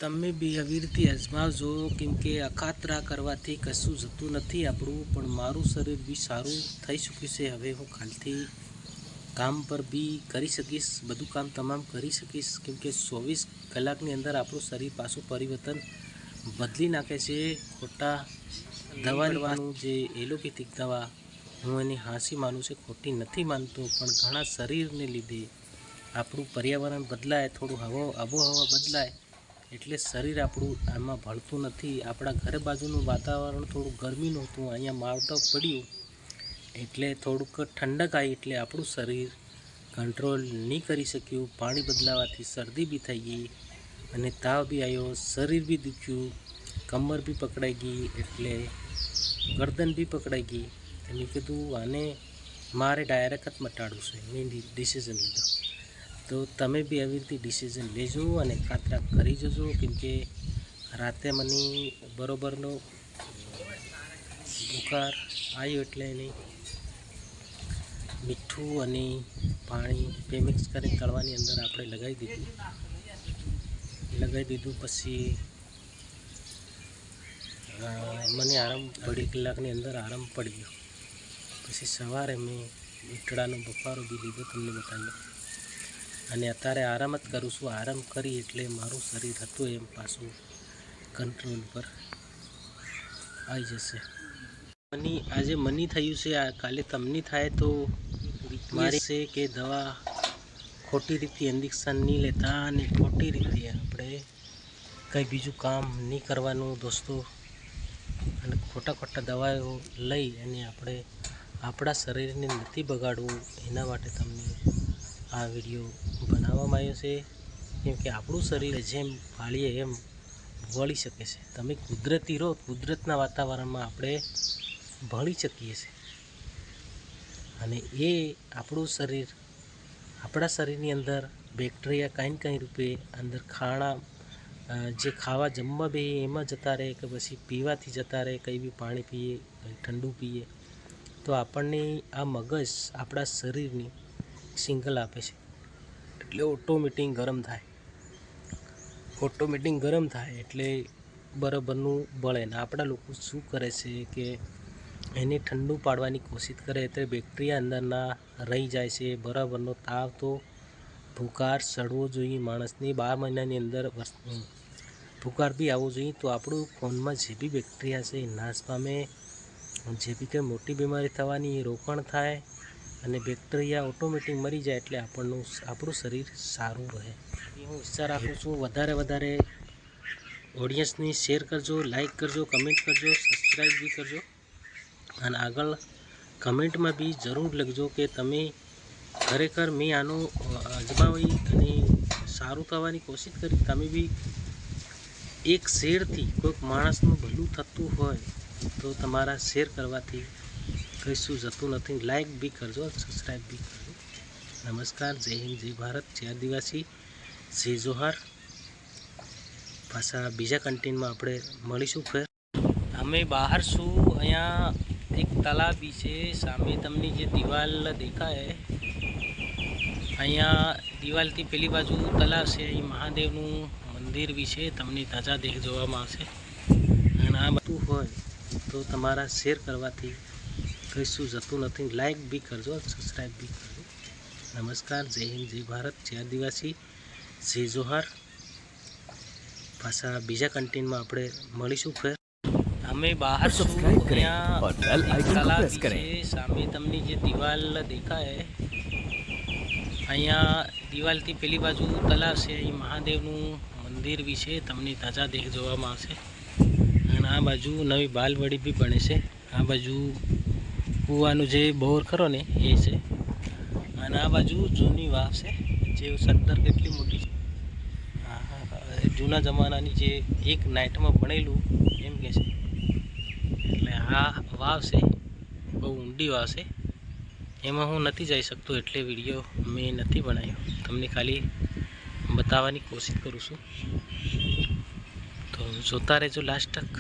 તમે બી આવી રીતે અજમાવજો, કેમ કે અખાતરા કરવાથી કશું જતું નથી આપણું, પણ મારું શરીર બી સારું થઈ ચૂક્યું છે. હવે હું કાલથી કામ પર બી કરી શકીશ, બધું કામ તમામ કરી શકીશ, કેમ કે 24 કલાકની અંદર આપણું શરીર પાછું પરિવર્તન બદલી નાખે છે. ખોટા દવા લેવાનું જે એલોપેથિક દવા, હું એની હાંસી માનું છું, ખોટી નથી માનતો, પણ ઘણા શરીરને લીધે આપણું પર્યાવરણ બદલાય, થોડું આબોહવા બદલાય એટલે શરીર આપણું આમાં ભળતું નથી. આપણા ઘર બાજુનું વાતાવરણ થોડું ગરમીનું હતું, અહીંયા માવઠું પડ્યું એટલે થોડુંક ઠંડક આવી, એટલે આપણું શરીર કંટ્રોલ નહીં કરી શક્યું. પાણી બદલાવાથી શરદી બી થઈ ગઈ અને તાવ બી આવ્યો, શરીર બી દુખ્યું, કમર બી પકડાઈ ગઈ, એટલે ગરદન બી પકડાઈ ગઈ. મેં કીધું આને મારે ડાયરેક્ટ જ મટાડવું છે. મેં ડિસિઝન લીધો. તો તમે બી આવી રીતે ડિસિઝન લેજો અને ખાતરા કરી જજો, કેમ કે રાતે મને બરોબરનો બુખાર આવ્યો એટલે એને મીઠું અને પાણી બે મિક્સ કરી તળવાની અંદર આપણે લગાવી દીધું. પછી મને આરામ અઢી કલાકની અંદર આરામ પડી ગયો. પછી સવારે મેં મીઠડાનો બફારો બી લીધો, તમને બતાવ્યો, અને અત્યારે આરામ જ કરું છું. આરામ કરી એટલે મારું શરીર હતું એમ પાછું કંટ્રોલ પર આવી જશે. આજે મની થયું છે, કાલે તમને થાય તો મારી છે કે દવા ખોટી રીતે ઇન્જેક્શન નહીં લેતા અને ખોટી રીતે આપણે કંઈ બીજું કામ નહીં કરવાનું દોસ્તો, અને ખોટા દવાઓ લઈ અને આપણે આપણા શરીરને નથી બગાડવું. એના માટે તમને આ વિડીયો બનાવવામાં આવ્યો છે, કેમ કે આપણું શરીર જેમ પાળીએ એમ ભળી શકે છે. તમે કુદરતી રહો, કુદરતના વાતાવરણમાં આપણે ભળી શકીએ છીએ, અને એ આપણું શરીર, આપણા શરીરની અંદર બેક્ટેરિયા કંઈ રૂપે અંદર જે ખાવા જમવા બે એમાં જતા રહે, કે પછી પીવાથી જતા રહે, કંઈ બી પાણી પીએ, કંઈ ઠંડુ પીએ, તો આપણને આ મગજ આપણા શરીરની સિગ્નલ આપે છે, એટલે ઓટોમેટિક ગરમ થાય એટલે બરાબરનું બળે ને. આપણા લોકો શું કરે છે કે એને ઠંડુ પાડવાની કોશિશ કરે, એટલે બેક્ટેરિયા અંદરના રહી જાય છે. બરાબરનો તાવ તો ભૂકાર ચડવો જોઈએ માણસને 12 મહિનાની અંદર ભૂકાર બી આવવો જોઈએ, તો આપણું ખૂનમાં જે બી બેક્ટેરિયા છે એ નાશ પામે, જે બી કંઈ મોટી બીમારી થવાની એ રોકાણ થાય, અને બેક્ટેરિયા ઓટોમેટિક મરી જાય, એટલે આપણું શરીર સારું રહે. હું ઈચ્છા રાખું છું વધારે ઓડિયન્સને શેર કરજો, લાઈક કરજો, કમેન્ટ કરજો, સબસ્ક્રાઈબ બી કરજો, અને આગળ કમેન્ટમાં બી જરૂર લખજો કે તમે ખરેખર મેં આનું અજમાવી અને સારું થવાની કોશિશ કરી. તમે બી એક શેરથી કોઈક માણસનું ભલું થતું હોય તો તમારા શેર કરવાથી કશું જતું નથી. લાઈક બી કરજો, સબસ્ક્રાઈબ બી કરજો. નમસ્કાર, જય હિન્દ, જય ભારત, જય આદિવાસી, જય જોહાર. પાછા બીજા કન્ટેન્ટમાં આપણે મળીશું. ફેર અમે બહાર છું, અહીંયા એક તલાવ બી છે સામે, તમને જે દિવાલ દેખાય, અહીંયા દિવાલથી પેલી બાજુ તલાવ છે, અહીં મહાદેવનું મંદિર બી છે, તમને તાજા જોવામાં આવશે. અને આ બધું હોય તો તમારા શેર કરવાથી કશું જતું નથી. લાઈક બી કરજો, સબસ્ક્રાઈબ બી કરજો. નમસ્કાર, જય હિન્દ, જય ભારત, જય આદિવાસી, જય જોહાર. પાછા બીજા કન્ટેન્ટમાં આપણે મળીશું. ફેર અમે બહાર છું, અહીંયા તલાવ છે સામે, તમને જે દિવાલ દેખાય, અહીંયા દિવાલથી પેલી બાજુ તલાવ છે, અહીં મહાદેવનું મંદિર બી છે, તમને તાજા જોવામાં આવશે. અને આ બાજુ નવી બાલવાડી બી બને છે. આ બાજુ કૂવાનું જે બોર ખરો ને એ છે, અને આ બાજુ જૂની વાવ છે, જે 70 કેટલી મોટી છે, જૂના જમાનાની, જે એક નાઇટમાં ભણેલું એમ કે છે. એટલે આ વાવ છે, બહુ ઊંડી વાવ છે, એમાં હું નથી જઈ શકતો, એટલે વિડીયો મેં નથી બનાવ્યો. તમને ખાલી બતાવવાની કોશિશ કરું છું, તો જોતા રહેજો લાસ્ટ તક.